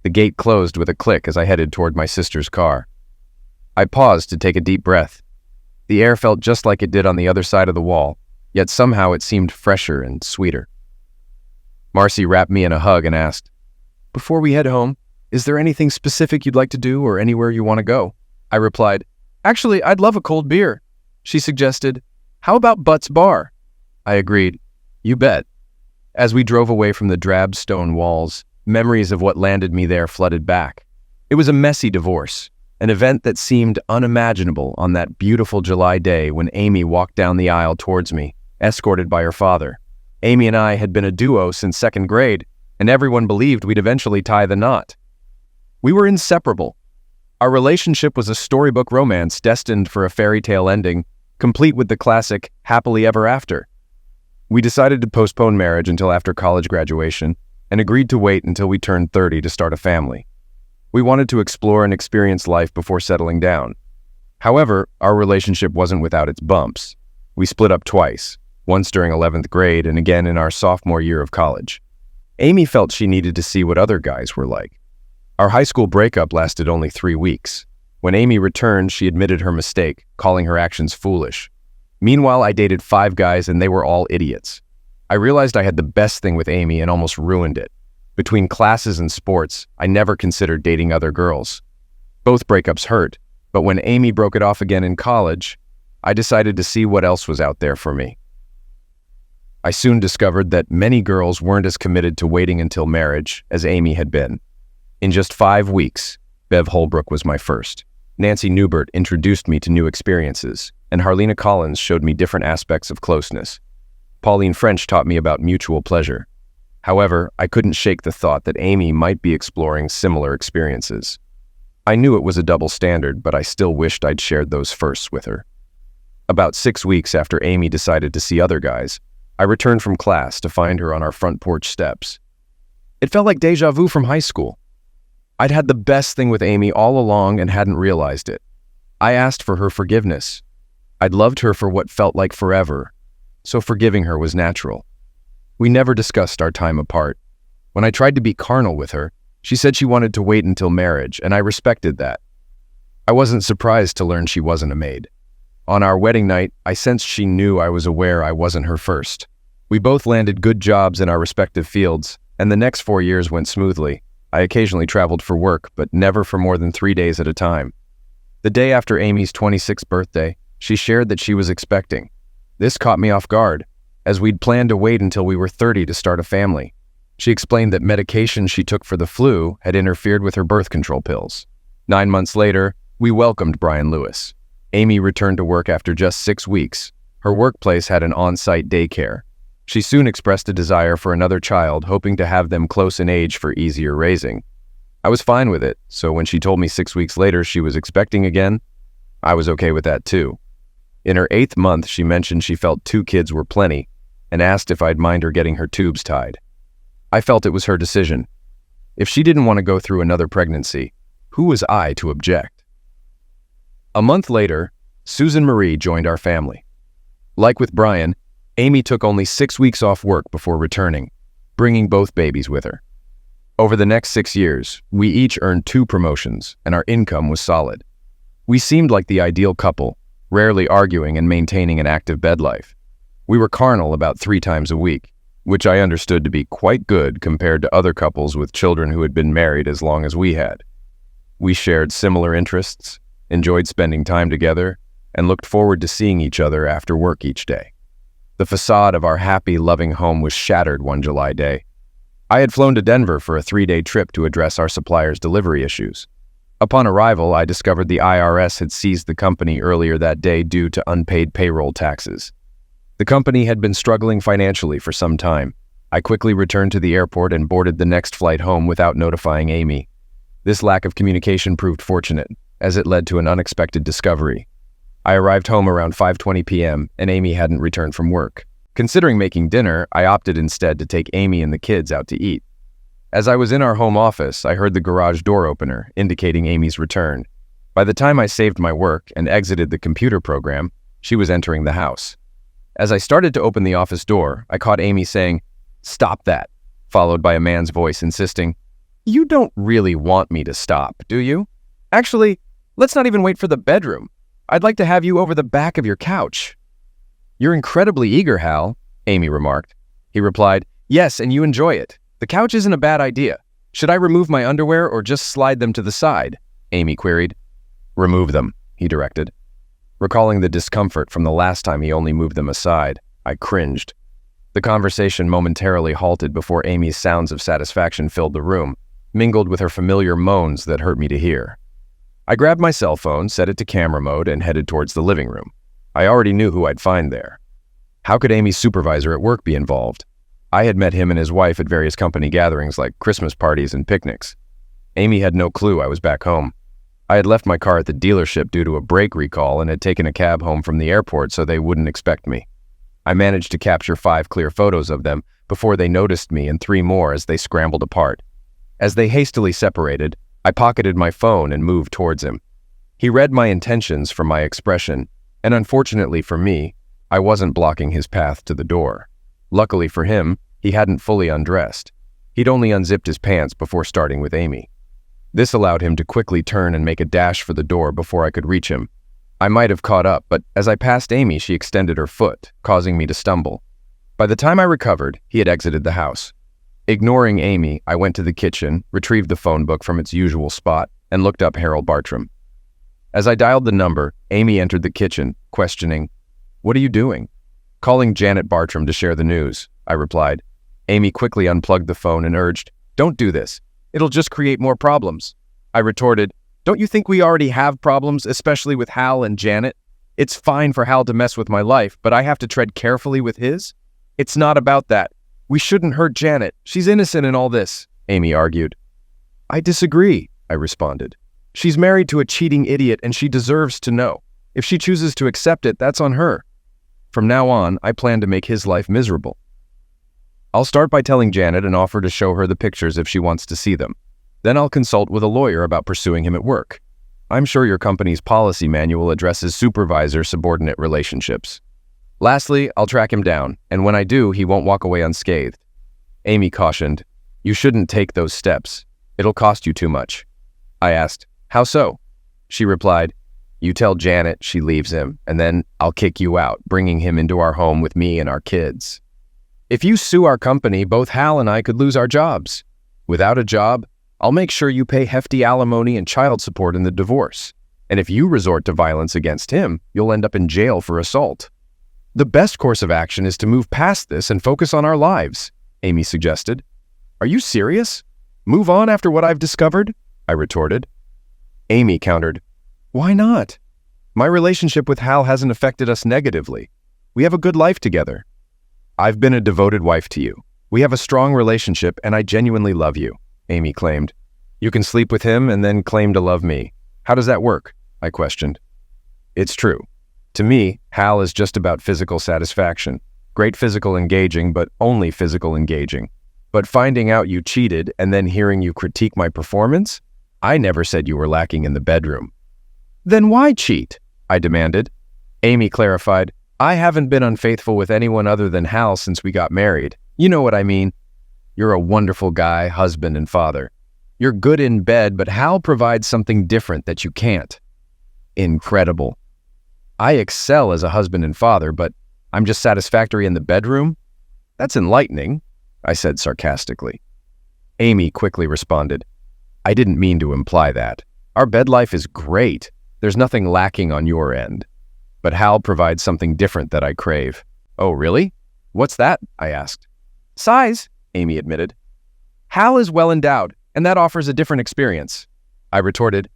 The gate closed with a click as I headed toward my sister's car. I paused to take a deep breath. The air felt just like it did on the other side of the wall, yet somehow it seemed fresher and sweeter. Marcy wrapped me in a hug and asked, "Before we head home, is there anything specific you'd like to do or anywhere you want to go?" I replied, "Actually, I'd love a cold beer." She suggested, "How about Butt's Bar?" I agreed, "You bet." As we drove away from the drab stone walls, memories of what landed me there flooded back. It was a messy divorce, an event that seemed unimaginable on that beautiful July day when Amy walked down the aisle towards me, escorted by her father. Amy and I had been a duo since second grade, and everyone believed we'd eventually tie the knot. We were inseparable. Our relationship was a storybook romance destined for a fairy tale ending, complete with the classic happily ever after. We decided to postpone marriage until after college graduation and agreed to wait until we turned 30 to start a family. We wanted to explore and experience life before settling down. However, our relationship wasn't without its bumps. We split up twice, once during 11th grade and again in our sophomore year of college. Amy felt she needed to see what other guys were like. Our high school breakup lasted only 3 weeks. When Amy returned, she admitted her mistake, calling her actions foolish. Meanwhile, I dated 5 guys and they were all idiots. I realized I had the best thing with Amy and almost ruined it. Between classes and sports, I never considered dating other girls. Both breakups hurt, but when Amy broke it off again in college, I decided to see what else was out there for me. I soon discovered that many girls weren't as committed to waiting until marriage as Amy had been. In just 5 weeks, Bev Holbrook was my first. Nancy Newbert introduced me to new experiences, and Harlena Collins showed me different aspects of closeness. Pauline French taught me about mutual pleasure. However, I couldn't shake the thought that Amy might be exploring similar experiences. I knew it was a double standard, but I still wished I'd shared those firsts with her. About 6 weeks after Amy decided to see other guys, I returned from class to find her on our front porch steps. It felt like deja vu from high school. I'd had the best thing with Amy all along and hadn't realized it. I asked for her forgiveness. I'd loved her for what felt like forever, so forgiving her was natural. We never discussed our time apart. When I tried to be carnal with her, she said she wanted to wait until marriage, and I respected that. I wasn't surprised to learn she wasn't a maid. On our wedding night, I sensed she knew I was aware I wasn't her first. We both landed good jobs in our respective fields, and the next 4 years went smoothly. I occasionally traveled for work, but never for more than 3 days at a time. The day after Amy's 26th birthday, she shared that she was expecting. This caught me off guard, as we'd planned to wait until we were 30 to start a family. She explained that medication she took for the flu had interfered with her birth control pills. 9 months later, we welcomed Brian Lewis. Amy returned to work after just 6 weeks. Her workplace had an on-site daycare. She soon expressed a desire for another child, hoping to have them close in age for easier raising. I was fine with it, so when she told me 6 weeks later she was expecting again, I was okay with that too. In her 8th month, she mentioned she felt 2 kids were plenty and asked if I'd mind her getting her tubes tied. I felt it was her decision. If she didn't want to go through another pregnancy, who was I to object? A month later, Susan Marie joined our family. Like with Brian, Amy took only 6 weeks off work before returning, bringing both babies with her. Over the next 6 years, we each earned 2 promotions, and our income was solid. We seemed like the ideal couple, rarely arguing and maintaining an active bed life. We were carnal about 3 times a week, which I understood to be quite good compared to other couples with children who had been married as long as we had. We shared similar interests, enjoyed spending time together, and looked forward to seeing each other after work each day. The facade of our happy, loving home was shattered one July day. I had flown to Denver for a 3-day trip to address our supplier's delivery issues. Upon arrival, I discovered the IRS had seized the company earlier that day due to unpaid payroll taxes. The company had been struggling financially for some time. I quickly returned to the airport and boarded the next flight home without notifying Amy. This lack of communication proved fortunate, as it led to an unexpected discovery. I arrived home around 5:20 p.m., and Amy hadn't returned from work. Considering making dinner, I opted instead to take Amy and the kids out to eat. As I was in our home office, I heard the garage door opener, indicating Amy's return. By the time I saved my work and exited the computer program, she was entering the house. As I started to open the office door, I caught Amy saying, "Stop that," followed by a man's voice insisting, You don't really want me to stop, do you? Actually, let's not even wait for the bedroom. I'd like to have you over the back of your couch. You're incredibly eager, Hal, Amy remarked. He replied, yes, and you enjoy it. The couch isn't a bad idea. Should I remove my underwear or just slide them to the side? Amy queried. Remove them, he directed. Recalling the discomfort from the last time he only moved them aside, I cringed. The conversation momentarily halted before Amy's sounds of satisfaction filled the room, mingled with her familiar moans that hurt me to hear. I grabbed my cell phone, set it to camera mode, and headed towards the living room. I already knew who I'd find there. How could Amy's supervisor at work be involved? I had met him and his wife at various company gatherings like Christmas parties and picnics. Amy had no clue I was back home. I had left my car at the dealership due to a brake recall and had taken a cab home from the airport so they wouldn't expect me. I managed to capture 5 clear photos of them before they noticed me and 3 more as they scrambled apart. As they hastily separated, I pocketed my phone and moved towards him. He read my intentions from my expression, and unfortunately for me, I wasn't blocking his path to the door. Luckily for him, he hadn't fully undressed. He'd only unzipped his pants before starting with Amy. This allowed him to quickly turn and make a dash for the door before I could reach him. I might have caught up, but as I passed Amy, she extended her foot, causing me to stumble. By the time I recovered, he had exited the house. Ignoring Amy, I went to the kitchen, retrieved the phone book from its usual spot, and looked up Harold Bartram. As I dialed the number, Amy entered the kitchen, questioning, "What are you doing?" "Calling Janet Bartram to share the news," I replied. Amy quickly unplugged the phone and urged, "Don't do this. It'll just create more problems." I retorted, "Don't you think we already have problems, especially with Hal and Janet? It's fine for Hal to mess with my life, but I have to tread carefully with his? It's not about that. We shouldn't hurt Janet. She's innocent in all this," Amy argued. "I disagree," I responded. "She's married to a cheating idiot and she deserves to know. If she chooses to accept it, that's on her. From now on, I plan to make his life miserable. I'll start by telling Janet and offer to show her the pictures if she wants to see them. Then I'll consult with a lawyer about pursuing him at work. I'm sure your company's policy manual addresses supervisor-subordinate relationships. Lastly, I'll track him down, and when I do, he won't walk away unscathed." Amy cautioned, "You shouldn't take those steps. It'll cost you too much." I asked, "How so?" She replied, "You tell Janet she leaves him, and then I'll kick you out, bringing him into our home with me and our kids. If you sue our company, both Hal and I could lose our jobs. Without a job, I'll make sure you pay hefty alimony and child support in the divorce. And if you resort to violence against him, you'll end up in jail for assault. The best course of action is to move past this and focus on our lives," Amy suggested. "Are you serious? Move on after what I've discovered?" I retorted. Amy countered, "Why not? My relationship with Hal hasn't affected us negatively. We have a good life together. I've been a devoted wife to you. We have a strong relationship and I genuinely love you," Amy claimed. "You can sleep with him and then claim to love me. How does that work?" I questioned. "It's true. To me, Hal is just about physical satisfaction. Great physical engaging, but only physical engaging. But finding out you cheated and then hearing you critique my performance? I never said you were lacking in the bedroom." "Then why cheat?" I demanded. Amy clarified, "I haven't been unfaithful with anyone other than Hal since we got married. You know what I mean. You're a wonderful guy, husband and father. You're good in bed, but Hal provides something different that you can't." Incredible. I excel as a husband and father, but I'm just satisfactory in the bedroom? That's enlightening, I said sarcastically. Amy quickly responded, "I didn't mean to imply that. Our bed life is great. There's nothing lacking on your end. But Hal provides something different that I crave." "Oh, really? What's that?" I asked. "Size," Amy admitted. "Hal is well endowed, and that offers a different experience." I retorted,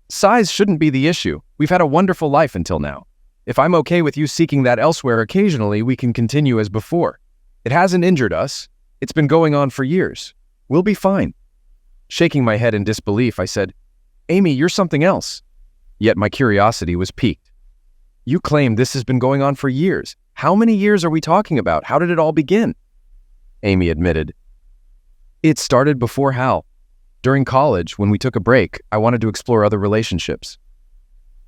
"Size shouldn't be the issue. We've had a wonderful life until now. If I'm okay with you seeking that elsewhere occasionally, we can continue as before. It hasn't injured us. It's been going on for years. We'll be fine." Shaking my head in disbelief, I said, "Amy, you're something else." Yet my curiosity was piqued. "You claim this has been going on for years. How many years are we talking about? How did it all begin?" Amy admitted, "It started before Hal. During college, when we took a break, I wanted to explore other relationships.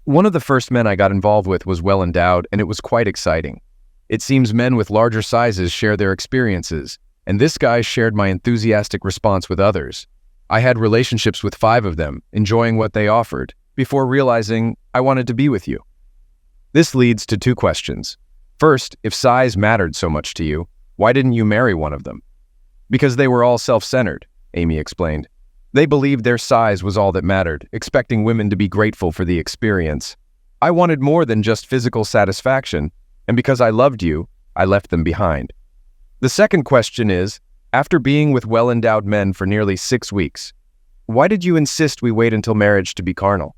One of the first men I got involved with was well endowed, and it was quite exciting. It seems men with larger sizes share their experiences, and this guy shared my enthusiastic response with others. I had relationships with 5 of them, enjoying what they offered, before realizing I wanted to be with you. This leads to 2 questions. First, if size mattered so much to you, why didn't you marry one of them? Because they were all self-centered, Amy explained. They believed their size was all that mattered, expecting women to be grateful for the experience. I wanted more than just physical satisfaction, and because I loved you, I left them behind. The second question is, after being with well-endowed men for nearly 6 weeks, why did you insist we wait until marriage to be carnal?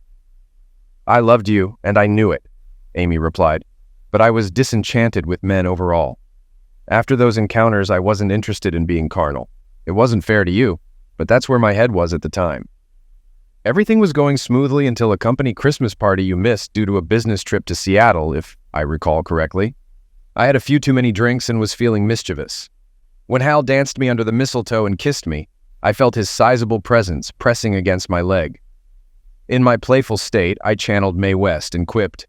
I loved you, and I knew it, Amy replied, but I was disenchanted with men overall. After those encounters, I wasn't interested in being carnal. It wasn't fair to you, but that's where my head was at the time. Everything was going smoothly until a company Christmas party you missed due to a business trip to Seattle, if I recall correctly. I had a few too many drinks and was feeling mischievous. When Hal danced me under the mistletoe and kissed me, I felt his sizable presence pressing against my leg. In my playful state, I channeled Mae West and quipped,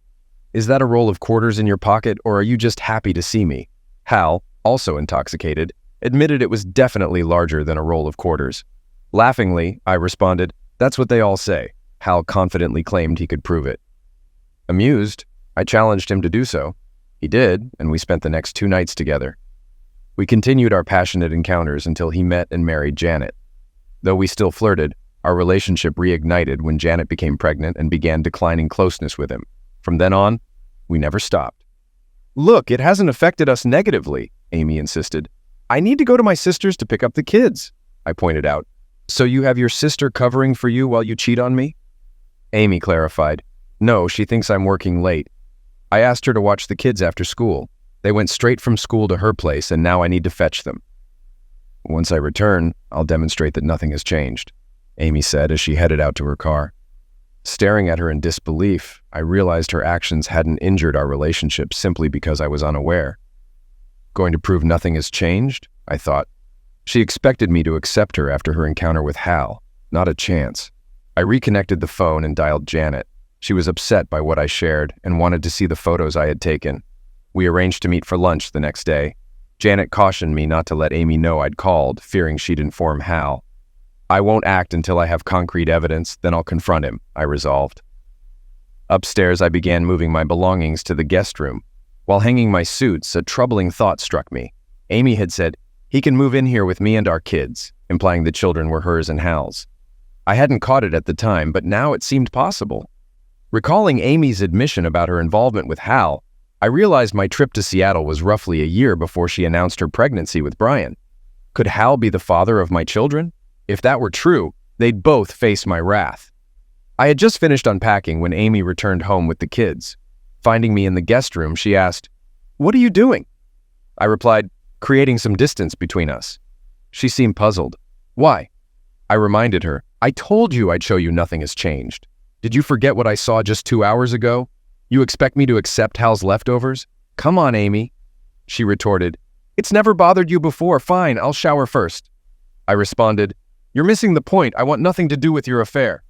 "Is that a roll of quarters in your pocket, or are you just happy to see me?" Hal, also intoxicated, admitted it was definitely larger than a roll of quarters. Laughingly, I responded, "That's what they all say." Hal confidently claimed he could prove it. Amused, I challenged him to do so. He did, and we spent the next 2 nights together. We continued our passionate encounters until he met and married Janet. Though we still flirted, our relationship reignited when Janet became pregnant and began declining closeness with him. From then on, we never stopped. "Look, it hasn't affected us negatively," Amy insisted. "I need to go to my sister's to pick up the kids," I pointed out. "So you have your sister covering for you while you cheat on me?" Amy clarified. "No, she thinks I'm working late. I asked her to watch the kids after school. They went straight from school to her place, and now I need to fetch them. Once I return, I'll demonstrate that nothing has changed," Amy said as she headed out to her car. Staring at her in disbelief, I realized her actions hadn't injured our relationship simply because I was unaware. Going to prove nothing has changed? I thought. She expected me to accept her after her encounter with Hal. Not a chance. I reconnected the phone and dialed Janet. She was upset by what I shared and wanted to see the photos I had taken. We arranged to meet for lunch the next day. Janet cautioned me not to let Amy know I'd called, fearing she'd inform Hal. "I won't act until I have concrete evidence, then I'll confront him," I resolved. Upstairs, I began moving my belongings to the guest room. While hanging my suits, a troubling thought struck me. Amy had said, "He can move in here with me and our kids," implying the children were hers and Hal's. I hadn't caught it at the time, but now it seemed possible. Recalling Amy's admission about her involvement with Hal, I realized my trip to Seattle was roughly a year before she announced her pregnancy with Brian. Could Hal be the father of my children? If that were true, they'd both face my wrath. I had just finished unpacking when Amy returned home with the kids. Finding me in the guest room, she asked, "What are you doing?" I replied, "Creating some distance between us." She seemed puzzled. "Why?" I reminded her, "I told you I'd show you nothing has changed. Did you forget what I saw just 2 hours ago? You expect me to accept Hal's leftovers? Come on, Amy." She retorted, "It's never bothered you before. Fine, I'll shower first." I responded, "You're missing the point. I want nothing to do with your affair."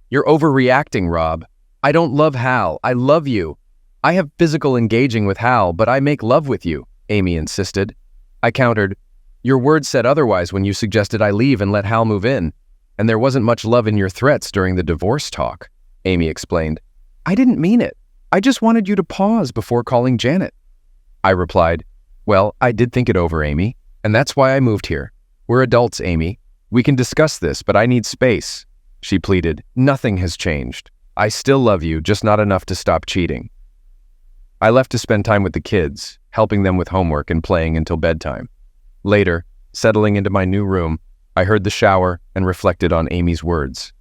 "You're overreacting, Rob. I don't love Hal. I love you. I have physical engaging with Hal, but I make love with you," Amy insisted. I countered, "Your words said otherwise when you suggested I leave and let Hal move in. And there wasn't much love in your threats during the divorce talk," Amy explained. "I didn't mean it. I just wanted you to pause before calling Janet." I replied, "Well, I did think it over, Amy, and that's why I moved here. We're adults, Amy. We can discuss this, but I need space." She pleaded, "Nothing has changed. I still love you, just not enough to stop cheating." I left to spend time with the kids, helping them with homework and playing until bedtime. Later, settling into my new room, I heard the shower and reflected on Amy's words.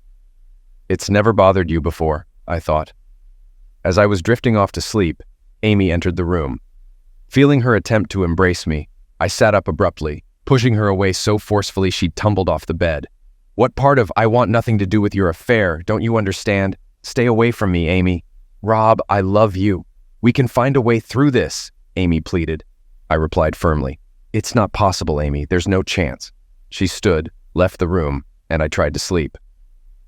"It's never bothered you before," I thought. As I was drifting off to sleep, Amy entered the room. Feeling her attempt to embrace me, I sat up abruptly, pushing her away so forcefully she tumbled off the bed. "What part of 'I want nothing to do with your affair' don't you understand? Stay away from me, Amy." "Rob, I love you. We can find a way through this," Amy pleaded. I replied firmly, "It's not possible, Amy. There's no chance." She stood, left the room, and I tried to sleep.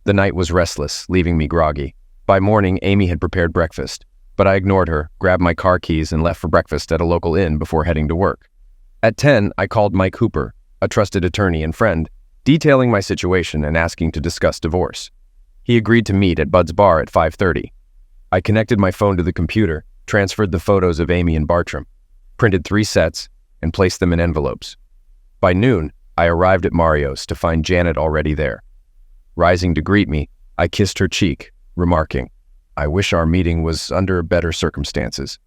The night was restless, leaving me groggy. By morning, Amy had prepared breakfast, but I ignored her, grabbed my car keys, and left for breakfast at a local inn before heading to work. At 10, I called Mike Hooper, a trusted attorney and friend. detailing my situation and asking to discuss divorce. He agreed to meet at Bud's bar at 5:30. I connected my phone to the computer, transferred the photos of Amy and Bartram, printed 3 sets, and placed them in envelopes. By noon, I arrived at Mario's to find Janet already there. Rising to greet me, I kissed her cheek, remarking, "I wish our meeting was under better circumstances."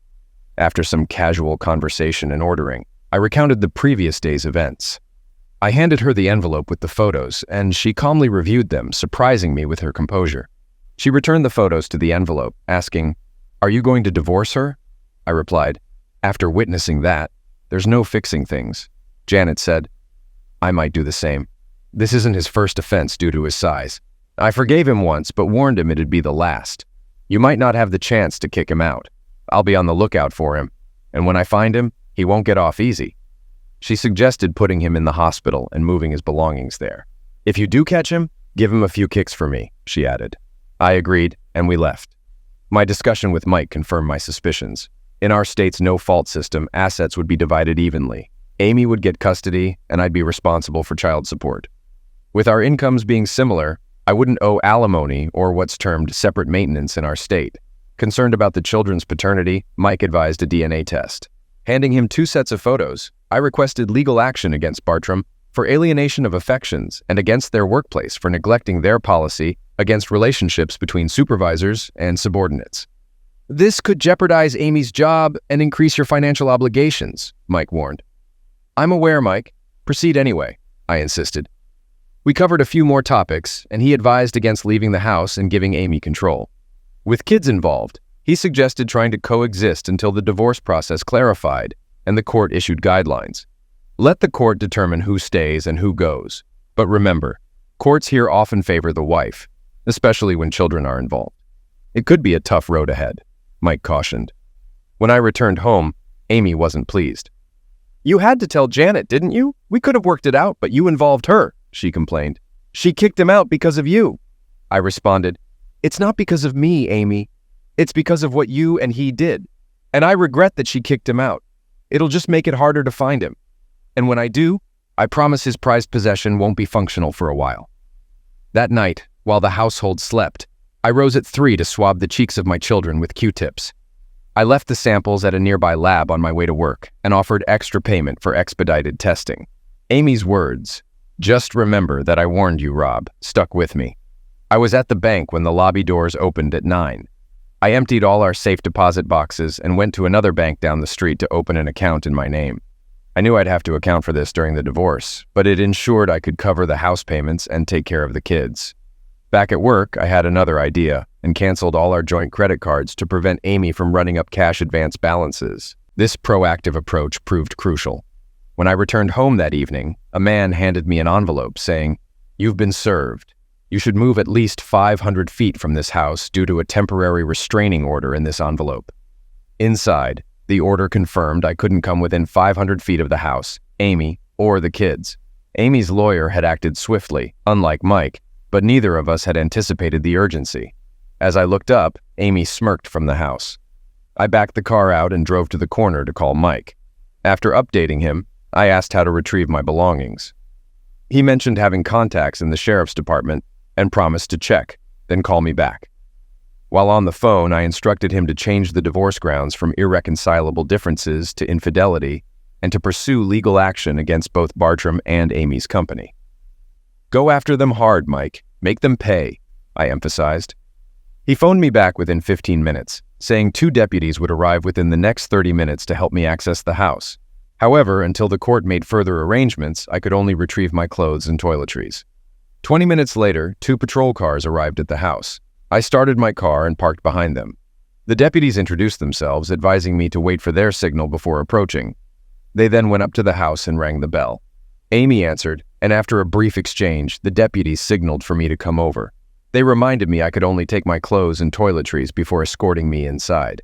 After some casual conversation and ordering, I recounted the previous day's events. I handed her the envelope with the photos, and she calmly reviewed them, surprising me with her composure. She returned the photos to the envelope, asking, "Are you going to divorce her?" I replied, "After witnessing that, there's no fixing things." Janet said, "I might do the same. This isn't his first offense due to his size. I forgave him once, but warned him it'd be the last. You might not have the chance to kick him out. I'll be on the lookout for him, and when I find him, he won't get off easy." She suggested putting him in the hospital and moving his belongings there. "If you do catch him, give him a few kicks for me," she added. I agreed, and we left. My discussion with Mike confirmed my suspicions. In our state's no-fault system, assets would be divided evenly. Amy would get custody, and I'd be responsible for child support. With our incomes being similar, I wouldn't owe alimony or what's termed separate maintenance in our state. Concerned about the children's paternity, Mike advised a DNA test. Handing him 2 sets of photos, I requested legal action against Bartram for alienation of affections and against their workplace for neglecting their policy against relationships between supervisors and subordinates. "This could jeopardize Amy's job and increase your financial obligations," Mike warned. "I'm aware, Mike. Proceed anyway," I insisted. We covered a few more topics, and he advised against leaving the house and giving Amy control. With kids involved, he suggested trying to coexist until the divorce process clarified and the court issued guidelines. Let the court determine who stays and who goes. But remember, courts here often favor the wife, especially when children are involved. It could be a tough road ahead, Mike cautioned. When I returned home, Amy wasn't pleased. "You had to tell Janet, didn't you? We could have worked it out, but you involved her," she complained. "She kicked him out because of you." I responded, "It's not because of me, Amy. It's because of what you and he did. And I regret that she kicked him out. It'll just make it harder to find him. And when I do, I promise his prized possession won't be functional for a while." That night, while the household slept, I rose at 3 to swab the cheeks of my children with Q-tips. I left the samples at a nearby lab on my way to work and offered extra payment for expedited testing. Amy's words, "Just remember that I warned you, Rob," stuck with me. I was at the bank when the lobby doors opened at 9. I emptied all our safe deposit boxes and went to another bank down the street to open an account in my name. I knew I'd have to account for this during the divorce, but it ensured I could cover the house payments and take care of the kids. Back at work, I had another idea and canceled all our joint credit cards to prevent Amy from running up cash advance balances. This proactive approach proved crucial. When I returned home that evening, a man handed me an envelope saying, "You've been served. You should move at least 500 feet from this house due to a temporary restraining order in this envelope." Inside, the order confirmed I couldn't come within 500 feet of the house, Amy, or the kids. Amy's lawyer had acted swiftly, unlike Mike, but neither of us had anticipated the urgency. As I looked up, Amy smirked from the house. I backed the car out and drove to the corner to call Mike. After updating him, I asked how to retrieve my belongings. He mentioned having contacts in the sheriff's department and promised to check, then call me back. While on the phone, I instructed him to change the divorce grounds from irreconcilable differences to infidelity and to pursue legal action against both Bartram and Amy's company. "Go after them hard, Mike. Make them pay," I emphasized. He phoned me back within 15 minutes, saying 2 deputies would arrive within the next 30 minutes to help me access the house. However, until the court made further arrangements, I could only retrieve my clothes and toiletries. 20 minutes later, 2 patrol cars arrived at the house. I started my car and parked behind them. The deputies introduced themselves, advising me to wait for their signal before approaching. They then went up to the house and rang the bell. Amy answered, and after a brief exchange, the deputies signaled for me to come over. They reminded me I could only take my clothes and toiletries before escorting me inside.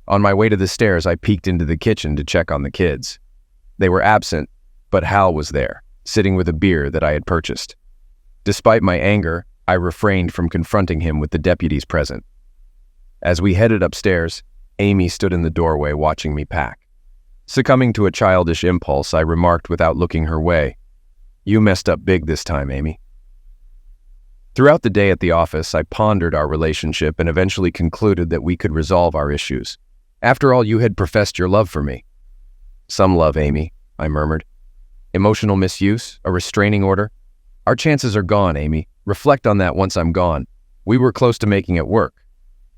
On my way to the stairs, I peeked into the kitchen to check on the kids. They were absent, but Hal was there, sitting with a beer that I had purchased. Despite my anger, I refrained from confronting him with the deputies present. As we headed upstairs, Amy stood in the doorway watching me pack. Succumbing to a childish impulse, I remarked without looking her way, You messed up big this time, Amy. Throughout the day at the office, I pondered our relationship and eventually concluded that we could resolve our issues. After all, you had professed your love for me. Some love, Amy, I murmured. Emotional misuse? A restraining order? Our chances are gone, Amy. Reflect on that once I'm gone. We were close to making it work.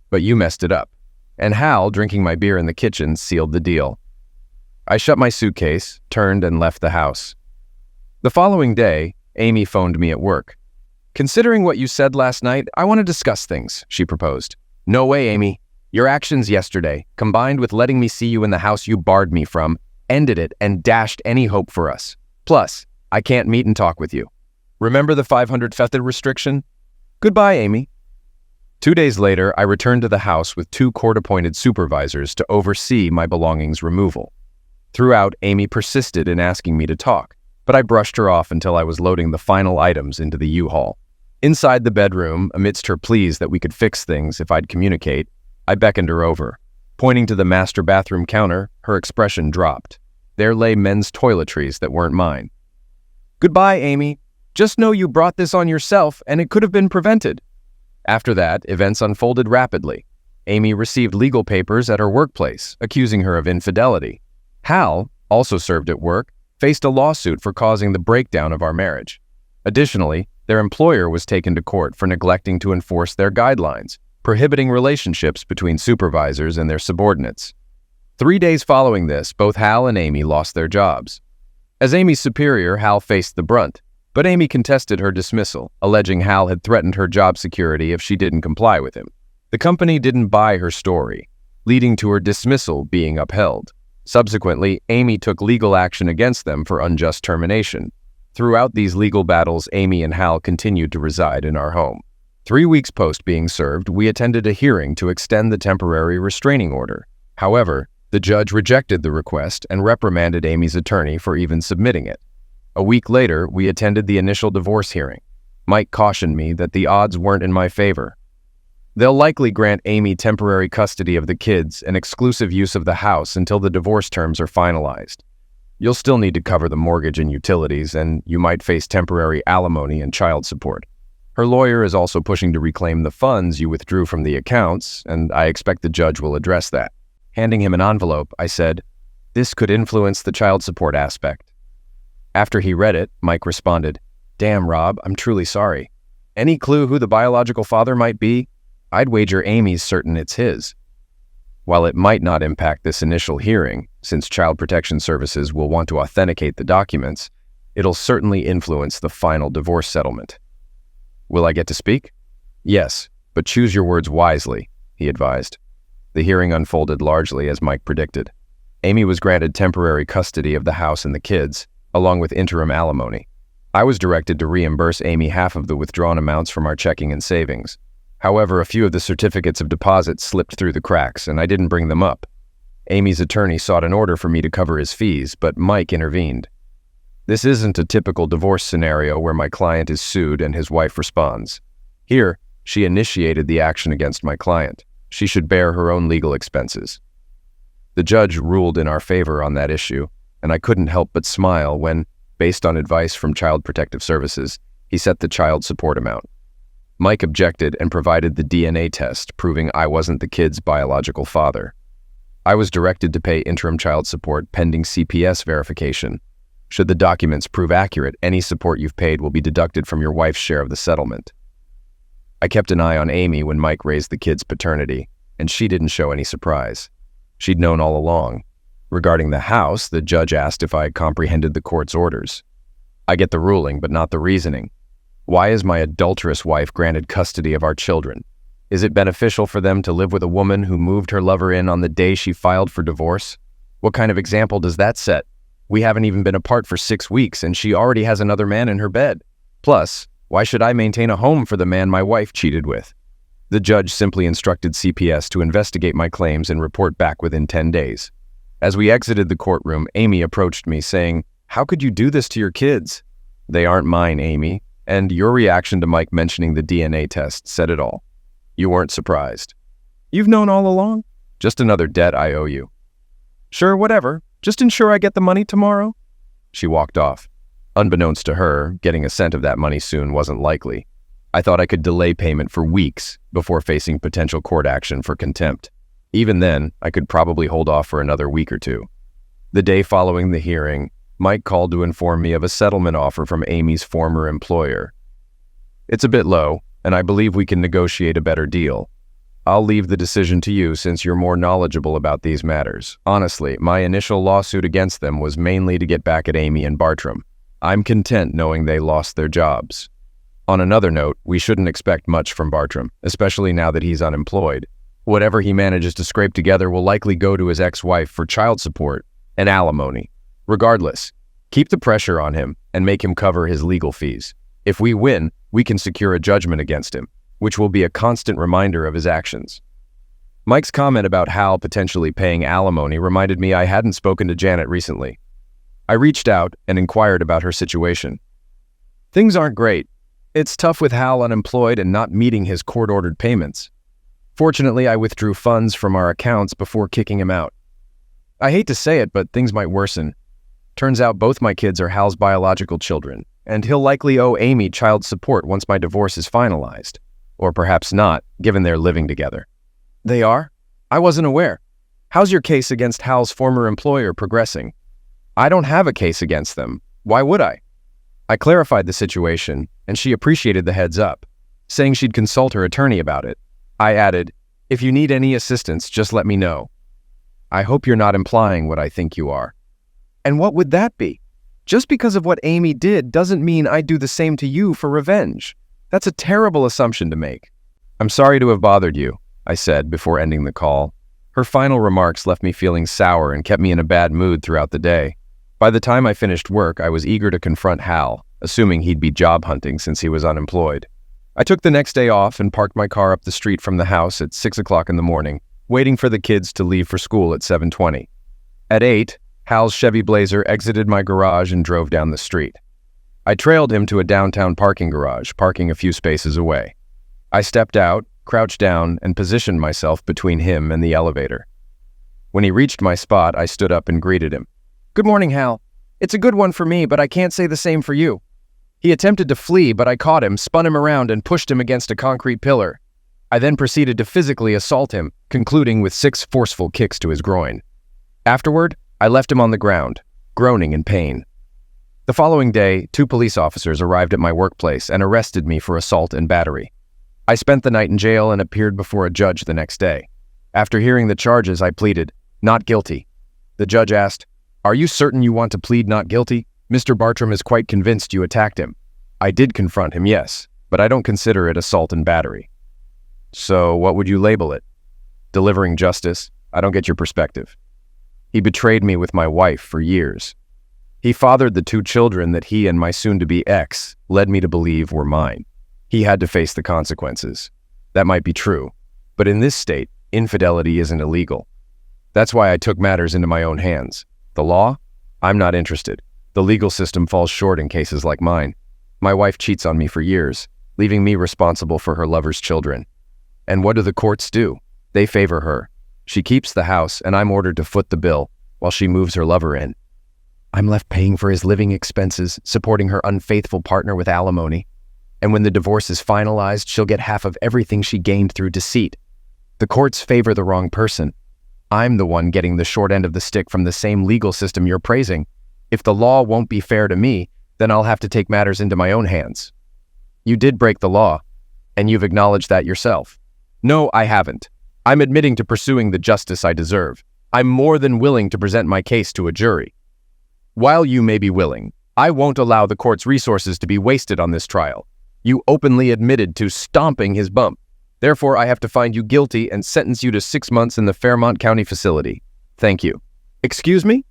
But you messed it up. And Hal, drinking my beer in the kitchen, sealed the deal. I shut my suitcase, turned, and left the house. The following day, Amy phoned me at work. Considering what you said last night, I want to discuss things, she proposed. No way, Amy. Your actions yesterday, combined with letting me see you in the house you barred me from, ended it and dashed any hope for us. Plus, I can't meet and talk with you. Remember the 500 fetid restriction? Goodbye, Amy. 2 days later, I returned to the house with 2 court-appointed supervisors to oversee my belongings removal. Throughout, Amy persisted in asking me to talk, but I brushed her off until I was loading the final items into the U-Haul. Inside the bedroom, amidst her pleas that we could fix things if I'd communicate, I beckoned her over. Pointing to the master bathroom counter, her expression dropped. There lay men's toiletries that weren't mine. Goodbye, Amy. Just know you brought this on yourself and it could have been prevented. After that, events unfolded rapidly. Amy received legal papers at her workplace, accusing her of infidelity. Hal, also served at work, faced a lawsuit for causing the breakdown of our marriage. Additionally, their employer was taken to court for neglecting to enforce their guidelines, prohibiting relationships between supervisors and their subordinates. 3 days following this, both Hal and Amy lost their jobs. As Amy's superior, Hal faced the brunt, but Amy contested her dismissal, alleging Hal had threatened her job security if she didn't comply with him. The company didn't buy her story, leading to her dismissal being upheld. Subsequently, Amy took legal action against them for unjust termination. Throughout these legal battles, Amy and Hal continued to reside in our home. 3 weeks post being served, we attended a hearing to extend the temporary restraining order. However, the judge rejected the request and reprimanded Amy's attorney for even submitting it. A week later, we attended the initial divorce hearing. Mike cautioned me that the odds weren't in my favor. They'll likely grant Amy temporary custody of the kids and exclusive use of the house until the divorce terms are finalized. You'll still need to cover the mortgage and utilities, and you might face temporary alimony and child support. Her lawyer is also pushing to reclaim the funds you withdrew from the accounts, and I expect the judge will address that. Handing him an envelope, I said, "This could influence the child support aspect." After he read it, Mike responded, "Damn, Rob, I'm truly sorry. Any clue who the biological father might be? I'd wager Amy's certain it's his." While it might not impact this initial hearing, since Child Protection Services will want to authenticate the documents, it'll certainly influence the final divorce settlement. Will I get to speak? Yes, but choose your words wisely, he advised. The hearing unfolded largely as Mike predicted. Amy was granted temporary custody of the house and the kids, along with interim alimony. I was directed to reimburse Amy half of the withdrawn amounts from our checking and savings. However, a few of the certificates of deposit slipped through the cracks, and I didn't bring them up. Amy's attorney sought an order for me to cover his fees, but Mike intervened. This isn't a typical divorce scenario where my client is sued and his wife responds. Here, she initiated the action against my client. She should bear her own legal expenses. The judge ruled in our favor on that issue, and I couldn't help but smile when, based on advice from Child Protective Services, he set the child support amount. Mike objected and provided the DNA test, proving I wasn't the kid's biological father. I was directed to pay interim child support pending CPS verification. Should the documents prove accurate, any support you've paid will be deducted from your wife's share of the settlement. I kept an eye on Amy when Mike raised the kid's paternity, and she didn't show any surprise. She'd known all along. Regarding the house, the judge asked if I had comprehended the court's orders. I get the ruling, but not the reasoning. Why is my adulterous wife granted custody of our children? Is it beneficial for them to live with a woman who moved her lover in on the day she filed for divorce? What kind of example does that set? We haven't even been apart for 6 weeks, and she already has another man in her bed. Plus, why should I maintain a home for the man my wife cheated with? The judge simply instructed CPS to investigate my claims and report back within 10 days. As we exited the courtroom, Amy approached me saying, "How could you do this to your kids?" "They aren't mine, Amy. And your reaction to Mike mentioning the DNA test said it all. You weren't surprised." "You've known all along?" "Just another debt I owe you." "Sure, whatever. Just ensure I get the money tomorrow." She walked off. Unbeknownst to her, getting a cent of that money soon wasn't likely. I thought I could delay payment for weeks before facing potential court action for contempt. Even then, I could probably hold off for another week or two. The day following the hearing, Mike called to inform me of a settlement offer from Amy's former employer. It's a bit low, and I believe we can negotiate a better deal. I'll leave the decision to you since you're more knowledgeable about these matters. Honestly, my initial lawsuit against them was mainly to get back at Amy and Bartram. I'm content knowing they lost their jobs. On another note, we shouldn't expect much from Bartram, especially now that he's unemployed. Whatever he manages to scrape together will likely go to his ex-wife for child support and alimony. Regardless, keep the pressure on him and make him cover his legal fees. If we win, we can secure a judgment against him, which will be a constant reminder of his actions. Mike's comment about Hal potentially paying alimony reminded me I hadn't spoken to Janet recently. I reached out and inquired about her situation. Things aren't great. It's tough with Hal unemployed and not meeting his court-ordered payments. Fortunately, I withdrew funds from our accounts before kicking him out. I hate to say it, but things might worsen. Turns out both my kids are Hal's biological children, and he'll likely owe Amy child support once my divorce is finalized. Or perhaps not, given they're living together. They are? I wasn't aware. How's your case against Hal's former employer progressing? I don't have a case against them. Why would I? I clarified the situation, and she appreciated the heads up, saying she'd consult her attorney about it. I added, if you need any assistance, just let me know. I hope you're not implying what I think you are. And what would that be? Just because of what Amy did doesn't mean I'd do the same to you for revenge. That's a terrible assumption to make. I'm sorry to have bothered you, I said before ending the call. Her final remarks left me feeling sour and kept me in a bad mood throughout the day. By the time I finished work, I was eager to confront Hal, assuming he'd be job hunting since he was unemployed. I took the next day off and parked my car up the street from the house at 6 o'clock in the morning, waiting for the kids to leave for school at 7:20. At 8, Hal's Chevy Blazer exited my garage and drove down the street. I trailed him to a downtown parking garage, parking a few spaces away. I stepped out, crouched down, and positioned myself between him and the elevator. When he reached my spot, I stood up and greeted him. Good morning, Hal. It's a good one for me, but I can't say the same for you. He attempted to flee, but I caught him, spun him around, and pushed him against a concrete pillar. I then proceeded to physically assault him, concluding with 6 forceful kicks to his groin. Afterward, I left him on the ground, groaning in pain. The following day, 2 police officers arrived at my workplace and arrested me for assault and battery. I spent the night in jail and appeared before a judge the next day. After hearing the charges, I pleaded, not guilty. The judge asked, are you certain you want to plead not guilty? Mr. Bartram is quite convinced you attacked him. I did confront him, yes, but I don't consider it assault and battery. So what would you label it? Delivering justice? I don't get your perspective. He betrayed me with my wife for years. He fathered the 2 children that he and my soon-to-be ex led me to believe were mine. He had to face the consequences. That might be true, but in this state, infidelity isn't illegal. That's why I took matters into my own hands. The law? I'm not interested. The legal system falls short in cases like mine. My wife cheats on me for years, leaving me responsible for her lover's children. And what do the courts do? They favor her. She keeps the house, and I'm ordered to foot the bill while she moves her lover in. I'm left paying for his living expenses, supporting her unfaithful partner with alimony. And when the divorce is finalized, she'll get half of everything she gained through deceit. The courts favor the wrong person. I'm the one getting the short end of the stick from the same legal system you're praising. If the law won't be fair to me, then I'll have to take matters into my own hands. You did break the law, and you've acknowledged that yourself. No, I haven't. I'm admitting to pursuing the justice I deserve. I'm more than willing to present my case to a jury. While you may be willing, I won't allow the court's resources to be wasted on this trial. You openly admitted to stomping his bump. Therefore, I have to find you guilty and sentence you to 6 months in the Fairmont County facility. Thank you. Excuse me?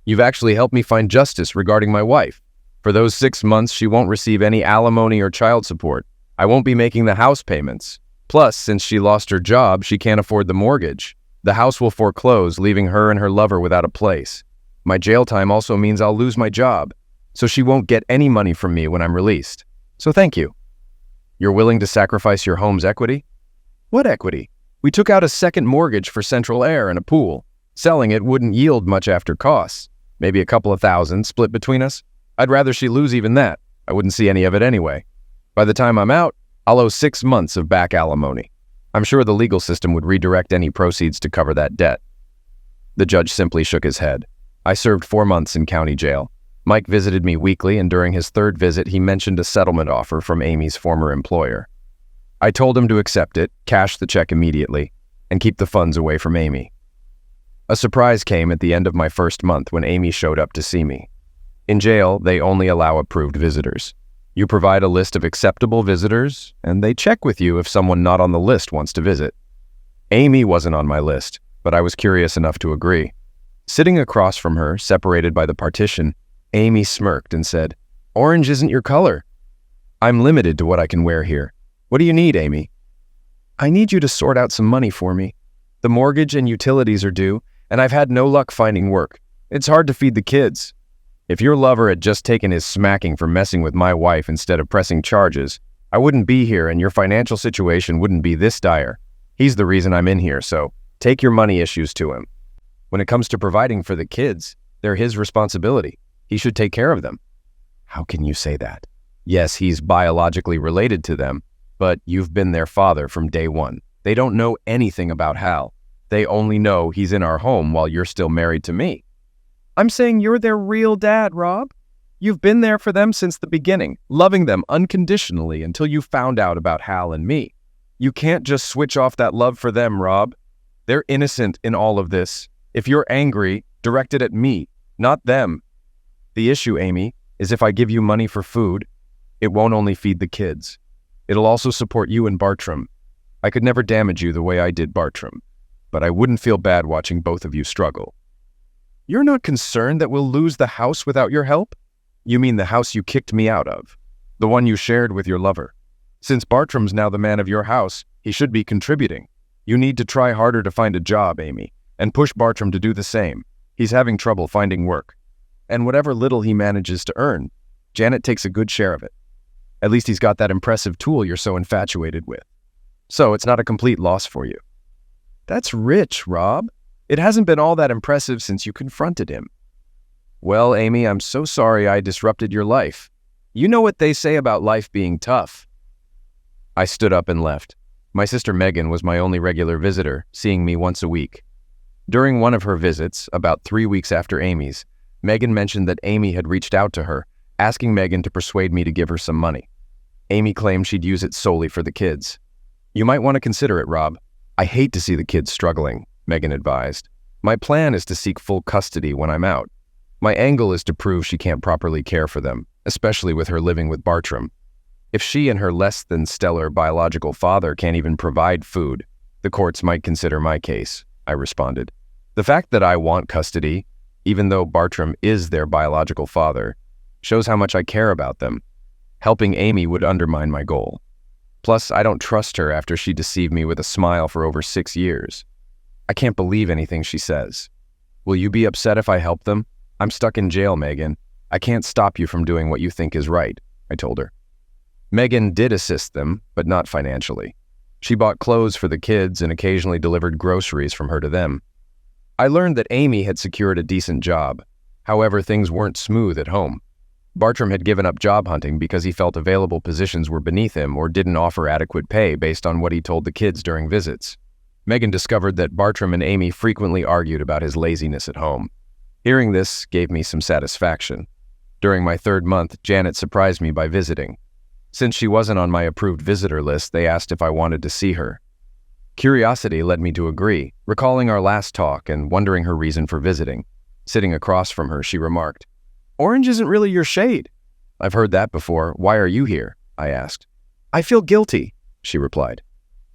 You've actually helped me find justice regarding my wife. For those 6 months, she won't receive any alimony or child support. I won't be making the house payments. Plus, since she lost her job, she can't afford the mortgage. The house will foreclose, leaving her and her lover without a place. My jail time also means I'll lose my job, so she won't get any money from me when I'm released. So thank you. You're willing to sacrifice your home's equity? What equity? We took out a second mortgage for central air and a pool. Selling it wouldn't yield much after costs. Maybe a couple of thousand split between us. I'd rather she lose even that. I wouldn't see any of it anyway. By the time I'm out, I'll owe 6 months of back alimony. I'm sure the legal system would redirect any proceeds to cover that debt." The judge simply shook his head. I served 4 months in county jail. Mike visited me weekly, and during his 3rd visit, he mentioned a settlement offer from Amy's former employer. I told him to accept it, cash the check immediately, and keep the funds away from Amy. A surprise came at the end of my 1st month when Amy showed up to see me. In jail, they only allow approved visitors. You provide a list of acceptable visitors, and they check with you if someone not on the list wants to visit. Amy wasn't on my list, but I was curious enough to agree. Sitting across from her, separated by the partition, Amy smirked and said, "Orange isn't your color." "I'm limited to what I can wear here. What do you need, Amy?" "I need you to sort out some money for me. The mortgage and utilities are due, and I've had no luck finding work. It's hard to feed the kids. If your lover had just taken his smacking for messing with my wife instead of pressing charges, I wouldn't be here and your financial situation wouldn't be this dire. He's the reason I'm in here, so take your money issues to him. When it comes to providing for the kids, they're his responsibility. He should take care of them." "How can you say that?" "Yes, he's biologically related to them, but you've been their father from day one. They don't know anything about Hal. They only know he's in our home while you're still married to me." "I'm saying you're their real dad, Rob. You've been there for them since the beginning, loving them unconditionally until you found out about Hal and me. You can't just switch off that love for them, Rob. They're innocent in all of this. If you're angry, direct it at me, not them. The issue, Amy, is if I give you money for food, it won't only feed the kids. It'll also support you and Bartram. I could never damage you the way I did Bartram, but I wouldn't feel bad watching both of you struggle." "You're not concerned that we'll lose the house without your help?" "You mean the house you kicked me out of, the one you shared with your lover. Since Bartram's now the man of your house, he should be contributing. You need to try harder to find a job, Amy, and push Bartram to do the same. He's having trouble finding work. And whatever little he manages to earn, Janet takes a good share of it. At least he's got that impressive tool you're so infatuated with. So it's not a complete loss for you." "That's rich, Rob. It hasn't been all that impressive since you confronted him." "Well, Amy, I'm so sorry I disrupted your life. You know what they say about life being tough." I stood up and left. My sister Megan was my only regular visitor, seeing me once a week. During one of her visits, about 3 weeks after Amy's, Megan mentioned that Amy had reached out to her, asking Megan to persuade me to give her some money. Amy claimed she'd use it solely for the kids. "You might want to consider it, Rob. I hate to see the kids struggling," Megan advised. "My plan is to seek full custody when I'm out. My angle is to prove she can't properly care for them, especially with her living with Bartram. If she and her less-than-stellar biological father can't even provide food, the courts might consider my case," I responded. "The fact that I want custody, even though Bartram is their biological father, shows how much I care about them. Helping Amy would undermine my goal. Plus, I don't trust her after she deceived me with a smile for over 6 years. I can't believe anything she says. Will you be upset if I help them? I'm stuck in jail, Megan. I can't stop you from doing what you think is right," I told her. Megan did assist them, but not financially. She bought clothes for the kids and occasionally delivered groceries from her to them. I learned that Amy had secured a decent job. However, things weren't smooth at home. Bartram had given up job hunting because he felt available positions were beneath him or didn't offer adequate pay based on what he told the kids during visits. Megan discovered that Bartram and Amy frequently argued about his laziness at home. Hearing this gave me some satisfaction. During my 3rd month, Janet surprised me by visiting. Since she wasn't on my approved visitor list, they asked if I wanted to see her. Curiosity led me to agree, recalling our last talk and wondering her reason for visiting. Sitting across from her, she remarked, "Orange isn't really your shade." "I've heard that before. Why are you here?" I asked. "I feel guilty," she replied.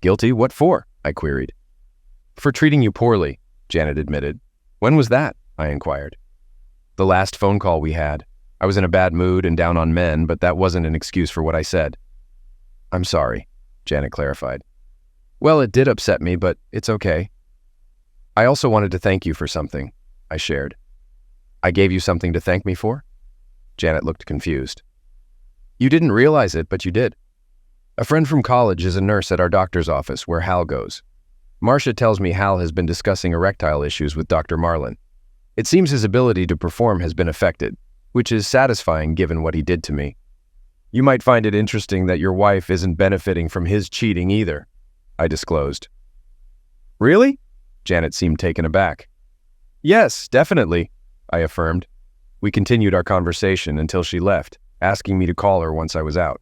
"Guilty? What for?" I queried. "For treating you poorly," Janet admitted. "When was that?" I inquired. "The last phone call we had. I was in a bad mood and down on men, but that wasn't an excuse for what I said." "I'm sorry," Janet clarified. "Well, it did upset me, but it's okay. I also wanted to thank you for something," I shared. "I gave you something to thank me for?" Janet looked confused. "You didn't realize it, but you did. A friend from college is a nurse at our doctor's office where Hal goes. Marcia tells me Hal has been discussing erectile issues with Dr. Marlin. It seems his ability to perform has been affected. which is satisfying given what he did to me. You might find it interesting that your wife isn't benefiting from his cheating either, I disclosed. Really? Janet seemed taken aback. Yes, definitely, I affirmed. We continued our conversation until she left, asking me to call her once I was out.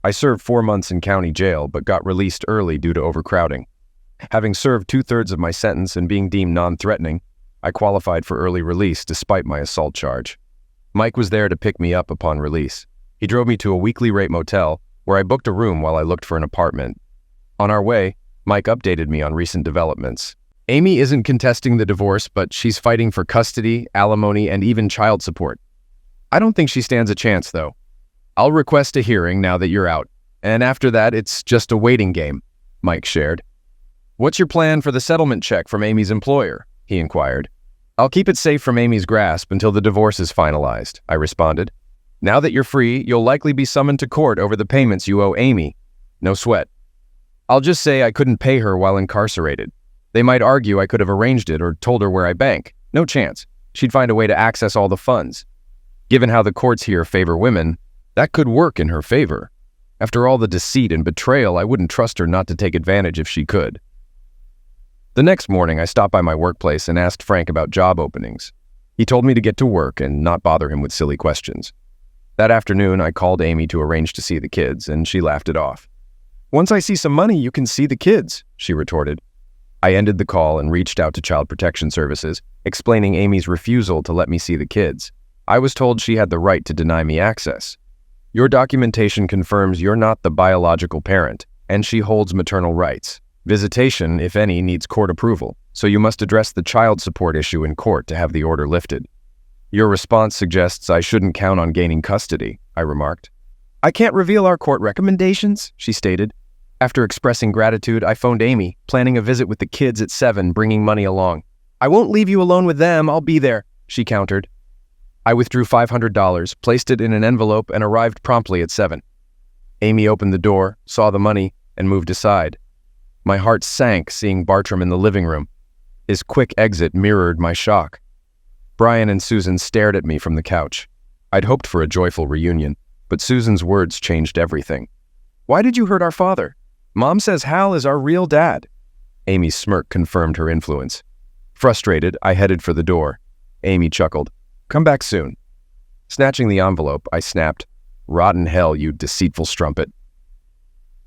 I served 4 months in county jail, but got released early due to overcrowding. Having served 2/3 of my sentence and being deemed non-threatening, I qualified for early release despite my assault charge. Mike was there to pick me up upon release. He drove me to a weekly rate motel, where I booked a room while I looked for an apartment. On our way, Mike updated me on recent developments. Amy isn't contesting the divorce, but she's fighting for custody, alimony, and even child support. I don't think she stands a chance, though. I'll request a hearing now that you're out, and after that, it's just a waiting game, Mike shared. What's your plan for the settlement check from Amy's employer? He inquired. I'll keep it safe from Amy's grasp until the divorce is finalized, I responded. Now that you're free, you'll likely be summoned to court over the payments you owe Amy. No sweat. I'll just say I couldn't pay her while incarcerated. They might argue I could have arranged it or told her where I bank. No chance. She'd find a way to access all the funds. Given how the courts here favor women, that could work in her favor. After all the deceit and betrayal, I wouldn't trust her not to take advantage if she could. The next morning, I stopped by my workplace and asked Frank about job openings. He told me to get to work and not bother him with silly questions. That afternoon, I called Amy to arrange to see the kids, and she laughed it off. Once I see some money, you can see the kids, she retorted. I ended the call and reached out to Child Protection Services, explaining Amy's refusal to let me see the kids. I was told she had the right to deny me access. Your documentation confirms you're not the biological parent, and she holds maternal rights. Visitation, if any, needs court approval, so you must address the child support issue in court to have the order lifted. Your response suggests I shouldn't count on gaining custody, I remarked. I can't reveal our court recommendations, she stated. After expressing gratitude, I phoned Amy, planning a visit with the kids at 7, bringing money along. I won't leave you alone with them, I'll be there, she countered. I withdrew $500, placed it in an envelope, and arrived promptly at 7. Amy opened the door, saw the money, and moved aside. My heart sank seeing Bartram in the living room. His quick exit mirrored my shock. Brian and Susan stared at me from the couch. I'd hoped for a joyful reunion, but Susan's words changed everything. Why did you hurt our father? Mom says Hal is our real dad. Amy's smirk confirmed her influence. Frustrated, I headed for the door. Amy chuckled. Come back soon. Snatching the envelope, I snapped, Rotten hell, you deceitful strumpet.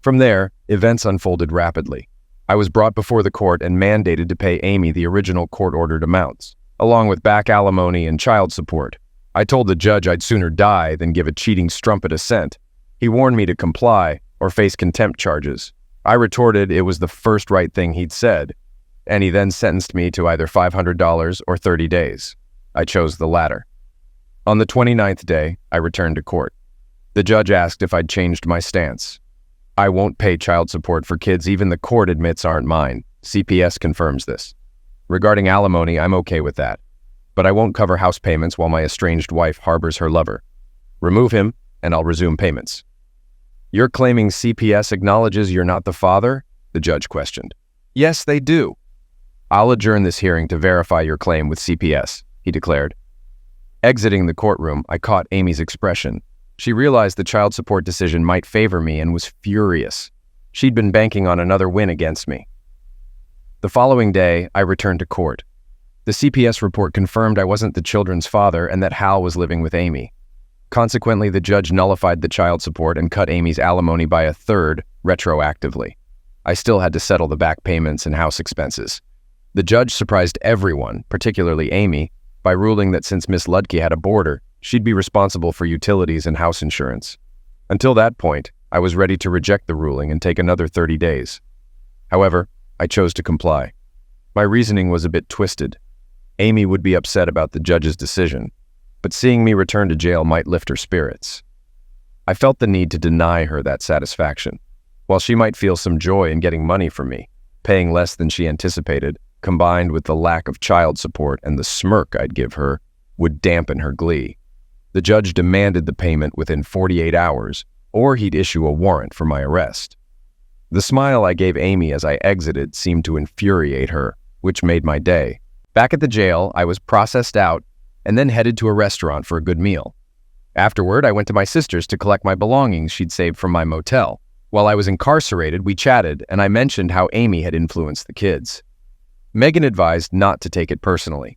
From there, events unfolded rapidly. I was brought before the court and mandated to pay Amy the original court-ordered amounts, along with back alimony and child support. I told the judge I'd sooner die than give a cheating strumpet a cent. He warned me to comply or face contempt charges. I retorted it was the first right thing he'd said, and he then sentenced me to either $500 or 30 days. I chose the latter. On the 29th day, I returned to court. The judge asked if I'd changed my stance. I won't pay child support for kids even the court admits aren't mine. CPS confirms this. Regarding alimony, I'm okay with that. But I won't cover house payments while my estranged wife harbors her lover. Remove him, and I'll resume payments. You're claiming CPS acknowledges you're not the father? The judge questioned. Yes, they do. I'll adjourn this hearing to verify your claim with CPS, he declared. Exiting the courtroom, I caught Amy's expression. She realized the child support decision might favor me and was furious. She'd been banking on another win against me. The following day, I returned to court. The CPS report confirmed I wasn't the children's father and that Hal was living with Amy. Consequently, the judge nullified the child support and cut Amy's alimony by a third retroactively. I still had to settle the back payments and house expenses. The judge surprised everyone, particularly Amy, by ruling that since Miss Ludke had a boarder, she'd be responsible for utilities and house insurance. Until that point, I was ready to reject the ruling and take another 30 days. However, I chose to comply. My reasoning was a bit twisted. Amy would be upset about the judge's decision, but seeing me return to jail might lift her spirits. I felt the need to deny her that satisfaction. While she might feel some joy in getting money from me, paying less than she anticipated, combined with the lack of child support and the smirk I'd give her, would dampen her glee. The judge demanded the payment within 48 hours, or he'd issue a warrant for my arrest. The smile I gave Amy as I exited seemed to infuriate her, which made my day. Back at the jail, I was processed out and then headed to a restaurant for a good meal. Afterward, I went to my sister's to collect my belongings she'd saved from my motel. While I was incarcerated, we chatted, and I mentioned how Amy had influenced the kids. Megan advised not to take it personally.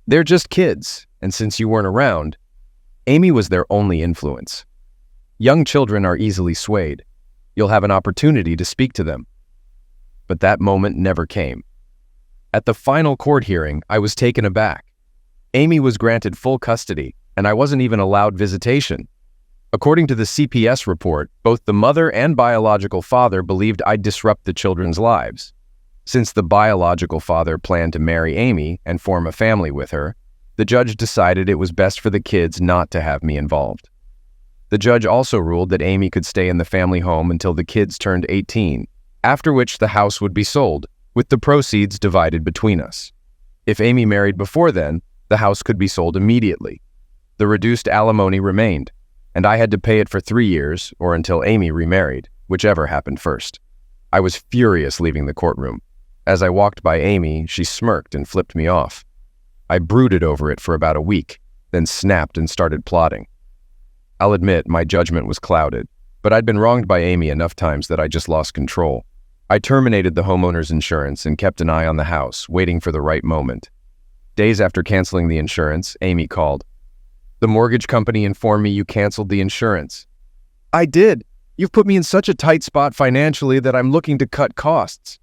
They're just kids, and since you weren't around, Amy was their only influence. Young children are easily swayed. You'll have an opportunity to speak to them. But that moment never came. At the final court hearing, I was taken aback. Amy was granted full custody, and I wasn't even allowed visitation. According to the CPS report, both the mother and biological father believed I'd disrupt the children's lives. Since the biological father planned to marry Amy and form a family with her, the judge decided it was best for the kids not to have me involved. The judge also ruled that Amy could stay in the family home until the kids turned 18, after which the house would be sold, with the proceeds divided between us. If Amy married before then, the house could be sold immediately. The reduced alimony remained, and I had to pay it for 3 years or until Amy remarried, whichever happened first. I was furious leaving the courtroom. As I walked by Amy, she smirked and flipped me off. I brooded over it for about a week, then snapped and started plotting. I'll admit my judgment was clouded, but I'd been wronged by Amy enough times that I just lost control. I terminated the homeowner's insurance and kept an eye on the house, waiting for the right moment. Days after canceling the insurance, Amy called. "The mortgage company informed me you canceled the insurance." "I did. You've put me in such a tight spot financially that I'm looking to cut costs.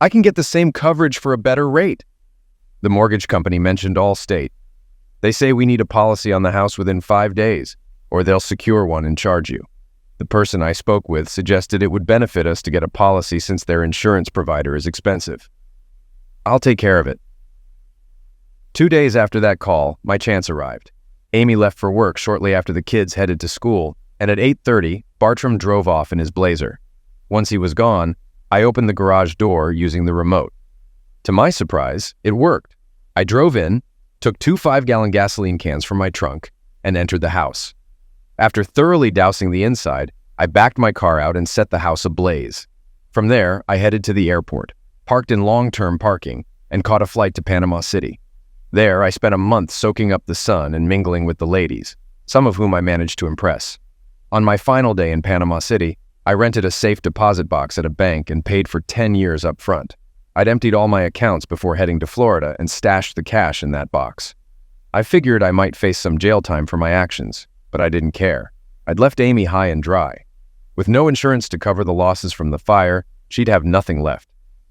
I can get the same coverage for a better rate." The mortgage company mentioned Allstate. "They say we need a policy on the house within 5 days, or they'll secure one and charge you." The person I spoke with suggested it would benefit us to get a policy since their insurance provider is expensive. "I'll take care of it." 2 days after that call, my chance arrived. Amy left for work shortly after the kids headed to school, and at 8:30, Bartram drove off in his Blazer. Once he was gone, I opened the garage door using the remote. To my surprise, it worked. I drove in, took 2 5-gallon gasoline cans from my trunk, and entered the house. After thoroughly dousing the inside, I backed my car out and set the house ablaze. From there, I headed to the airport, parked in long-term parking, and caught a flight to Panama City. There, I spent a month soaking up the sun and mingling with the ladies, some of whom I managed to impress. On my final day in Panama City, I rented a safe deposit box at a bank and paid for 10 years up front. I'd emptied all my accounts before heading to Florida and stashed the cash in that box. I figured I might face some jail time for my actions, but I didn't care. I'd left Amy high and dry. With no insurance to cover the losses from the fire, she'd have nothing left.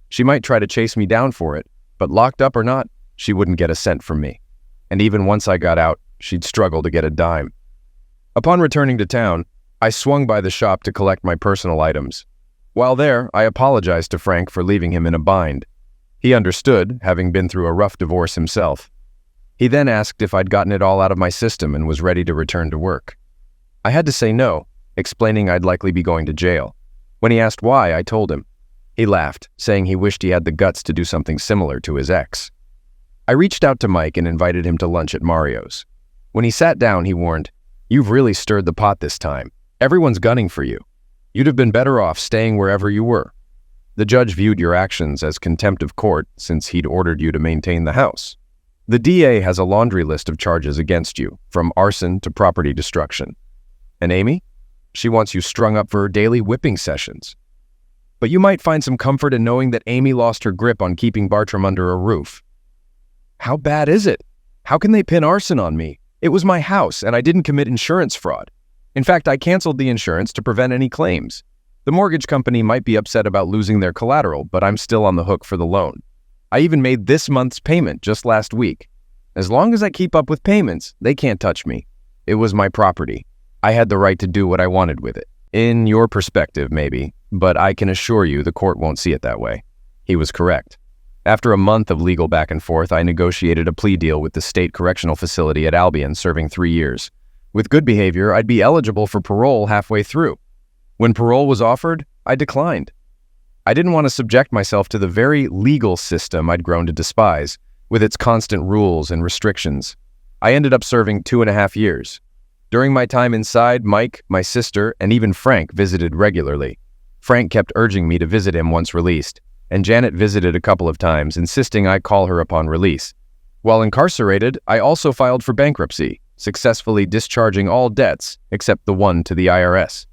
She might try to chase me down for it, but locked up or not, she wouldn't get a cent from me. And even once I got out, she'd struggle to get a dime. Upon returning to town, I swung by the shop to collect my personal items. While there, I apologized to Frank for leaving him in a bind. He understood, having been through a rough divorce himself. He then asked if I'd gotten it all out of my system and was ready to return to work. I had to say no, explaining I'd likely be going to jail. When he asked why, I told him. He laughed, saying he wished he had the guts to do something similar to his ex. I reached out to Mike and invited him to lunch at Mario's. When he sat down, he warned, "You've really stirred the pot this time. Everyone's gunning for you. You'd have been better off staying wherever you were. The judge viewed your actions as contempt of court since he'd ordered you to maintain the house. The DA has a laundry list of charges against you, from arson to property destruction. And Amy? She wants you strung up for her daily whipping sessions. But you might find some comfort in knowing that Amy lost her grip on keeping Bartram under a roof." "How bad is it? How can they pin arson on me? It was my house, and I didn't commit insurance fraud. In fact, I canceled the insurance to prevent any claims. The mortgage company might be upset about losing their collateral, but I'm still on the hook for the loan. I even made this month's payment just last week. As long as I keep up with payments, they can't touch me. It was my property. I had the right to do what I wanted with it. In your perspective, maybe, but I can assure you the court won't see it that way." He was correct. After a month of legal back and forth, I negotiated a plea deal with the state correctional facility at Albion, serving 3 years. With good behavior, I'd be eligible for parole halfway through. When parole was offered, I declined. I didn't want to subject myself to the very legal system I'd grown to despise, with its constant rules and restrictions. I ended up serving 2.5 years. During my time inside, Mike, my sister, and even Frank visited regularly. Frank kept urging me to visit him once released, and Janet visited a couple of times, insisting I call her upon release. While incarcerated, I also filed for bankruptcy, successfully discharging all debts except the one to the IRS.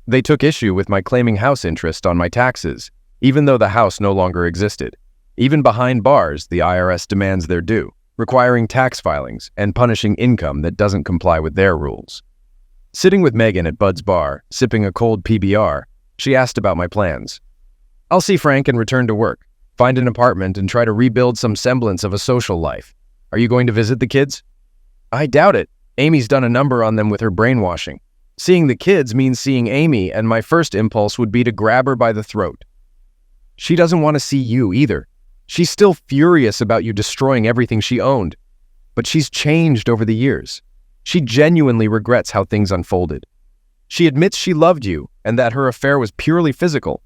They took issue with my claiming house interest on my taxes, even though the house no longer existed. Even behind bars, the IRS demands their due, requiring tax filings and punishing income that doesn't comply with their rules. Sitting with Megan at Bud's bar, sipping a cold PBR, she asked about my plans. "I'll see Frank and return to work, find an apartment and try to rebuild some semblance of a social life. Are you going to visit the kids?" "I doubt it. Amy's done a number on them with her brainwashing. Seeing the kids means seeing Amy, and my first impulse would be to grab her by the throat." "She doesn't want to see you either. She's still furious about you destroying everything she owned. But she's changed over the years. She genuinely regrets how things unfolded. She admits she loved you and that her affair was purely physical.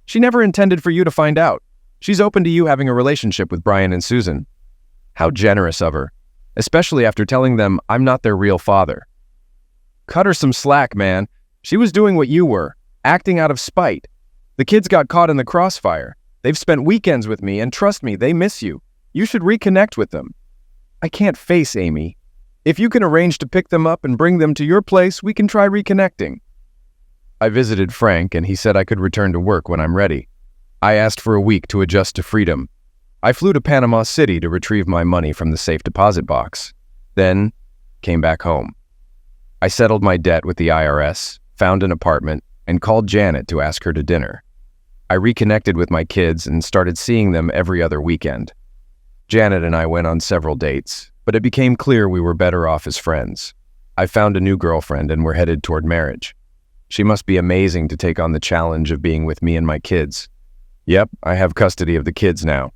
She never intended for you to find out. She's open to you having a relationship with Brian and Susan." How generous of her, especially after telling them I'm not their real father. "Cut her some slack, man. She was doing what you were, acting out of spite. The kids got caught in the crossfire. They've spent weekends with me, and trust me, they miss you. You should reconnect with them." "I can't face Amy. If you can arrange to pick them up and bring them to your place, we can try reconnecting." I visited Frank, and he said I could return to work when I'm ready. I asked for a week to adjust to freedom. I flew to Panama City to retrieve my money from the safe deposit box, then came back home. I settled my debt with the IRS, found an apartment, and called Janet to ask her to dinner. I reconnected with my kids and started seeing them every other weekend. Janet and I went on several dates, but it became clear we were better off as friends. I found a new girlfriend and we're headed toward marriage. She must be amazing to take on the challenge of being with me and my kids. Yep, I have custody of the kids now.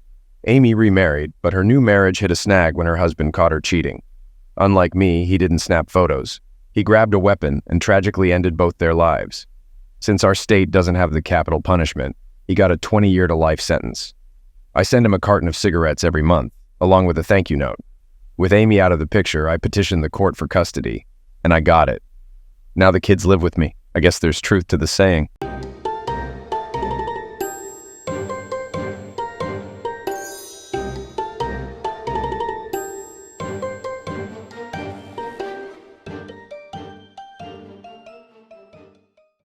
Amy remarried, but her new marriage hit a snag when her husband caught her cheating. Unlike me, he didn't snap photos. He grabbed a weapon and tragically ended both their lives. Since our state doesn't have the capital punishment, he got a 20-year-to-life sentence. I send him a carton of cigarettes every month, along with a thank you note. With Amy out of the picture, I petitioned the court for custody, and I got it. Now the kids live with me. I guess there's truth to the saying.